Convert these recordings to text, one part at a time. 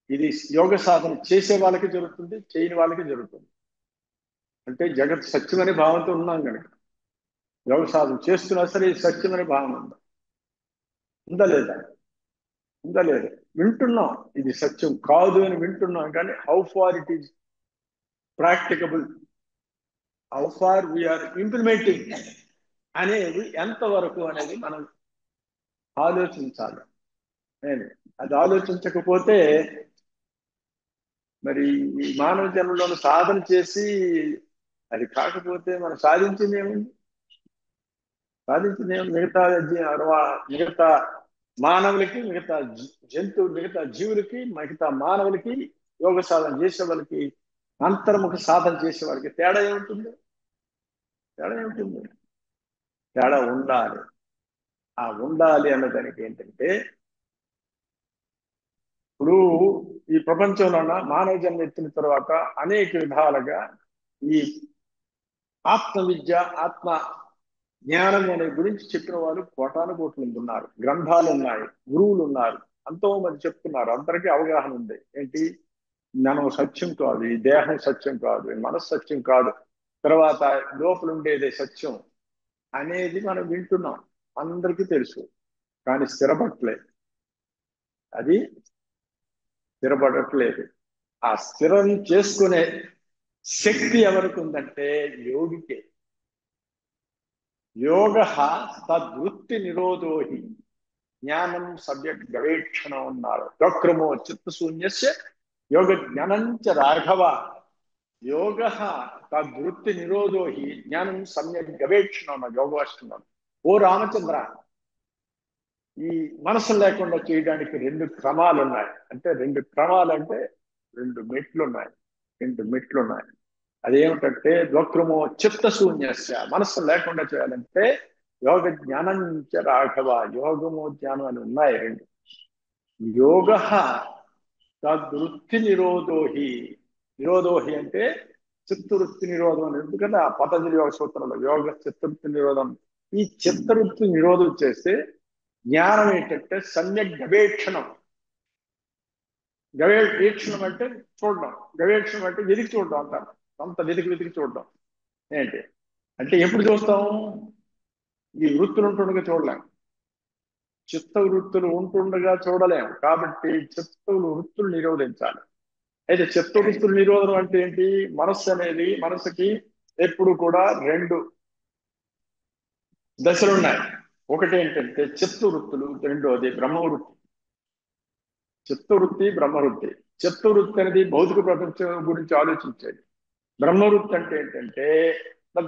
ఇది యోగ సాధన చేసే వాళ్ళకి జరుగుతుంది, చేయని వాళ్ళకి జరుగుతుంది. అంటే జగత్ సత్యమనే భావంతో ఉన్నాం కనుక యోగ సాధన చేస్తున్నా సరే ఇది సత్యమనే భావన ఉందా, ఉందా లేదా? ఉందా లేదా? వింటున్నాం ఇది సత్యం కాదు అని వింటున్నాం, కానీ how far it is practicable, how far we're implementing అనేది ఎంతవరకు అనేది మనం ఆలోచించాలి. నేను అది ఆలోచించకపోతే మరి ఈ మానవ జన్మలో సాధన చేసి అది కాకపోతే మనం సాధించింది ఏముంది? సాధించింది ఏముంది? మిగతా మానవులకి, మిగతా జంతువు, మిగతా జీవులకి, మిగతా మానవులకి, యోగ సాధన చేసే వాళ్ళకి, అంతర్ముఖ సాధన చేసే వాళ్ళకి తేడా ఏముంటుంది? తేడా ఏముంటుంది? తేడా ఉండాలి. ఆ ఉండాలి అన్నదానికి ఏంటంటే, ఇప్పుడు ఈ ప్రపంచంలో మానవ జన్మ ఎత్తిన తర్వాత అనేక విధాలుగా ఈ ఆత్మ విద్య, ఆత్మ జ్ఞానం అనే గురించి చెప్పిన వాళ్ళు కోటాను కోట్ల మంది ఉన్నారు. గ్రంథాలు ఉన్నాయి, గురువులు ఉన్నారు, ఎంతో మంది చెప్తున్నారు. అందరికీ అవగాహన ఉంది. ఏంటి? మనం సత్యం కాదు, ఈ దేహం సత్యం కాదు, ఈ మనసు సత్యం కాదు, తర్వాత లోపల ఉండేదే సత్యం అనేది మనం వింటున్నాం. అందరికీ తెలుసు, కానీ స్థిరపడట్లేదు. అది స్థిరపడట్లేదు. ఆ స్థిరం చేసుకునే శక్తి ఎవరికి ఉందంటే యోగికే. యోగ తద్వృత్తి నిరోధోహి జ్ఞానం సబ్జెక్ట్ గవేక్షణ ఉన్నారు. వక్రమో చిత్తశూన్యస్య యోగ జ్ఞానంచ రాఘవ. యోగ తద్వృత్తి నిరోధోహి జ్ఞానం సమ్యక్ గవేక్షణ ఉన్నారు యోగవాష్టం. ఓ రామచంద్ర, ఈ మనసు లేకుండా చేయడానికి రెండు క్రమాలు ఉన్నాయి. అంటే రెండు క్రమాలు అంటే రెండు మెట్లు ఉన్నాయి. రెండు మెట్లు ఉన్నాయి. అదేమిటంటే వక్రమో చిత్తశూన్యస్య, మనస్సు లేకుండా చేయాలంటే యోగ జ్ఞానం నుంచి రాఘవ, యోగము జ్ఞానం అని ఉన్నాయి రెండు. యోగ తద్వృత్తి నిరోధోహి. నిరోధోహి అంటే చిత్తవృత్తి నిరోధం అని ఉంది కదా పతంజలి యోగ సూత్రంలో, యోగ చిత్తవృత్తి నిరోధం. ఈ చిత్తవృత్తి నిరోధం చేస్తే జ్ఞానం ఏంటంటే సమ్యక్ గవేక్షణం. వీక్షణం అంటే చూడడం, గవేక్షణం అంటే వెతికి చూడడం అంటారు. అంత వెతికి వెతికి చూడడం. ఏంటి అంటే ఎప్పుడు చూస్తాం? ఈ వృత్తులు ఉంటుండగా చూడలేం, చిత్త వృత్తులు ఉంటుండగా చూడలేం. కాబట్టి వృత్తులు నిరోధించాలి. అయితే చిత్త వృత్తులు నిరోధం అంటే ఏంటి? మనస్సు అనేది, మనసుకి ఎప్పుడు కూడా రెండు దశలు ఉన్నాయి. ఒకటి ఏంటంటే చిత్త వృత్తులు, రెండోది బ్రహ్మవృత్తి. చిత్తవృత్తి, బ్రహ్మవృత్తి. చిత్తవృత్తి అనేది భౌతిక ప్రపంచం గురించి ఆలోచించేది. బ్రహ్మవృత్తి అంటే ఏంటంటే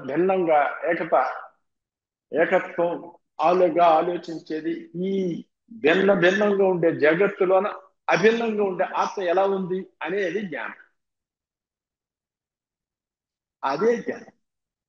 భిన్నంగా ఏకత్వం ఆలోచించేది. ఈ భిన్నంగా ఉండే జగత్తులోన అభిన్నంగా ఉండే ఆత్మ ఎలా ఉంది అనేది జ్ఞానం. అదే జ్ఞానం.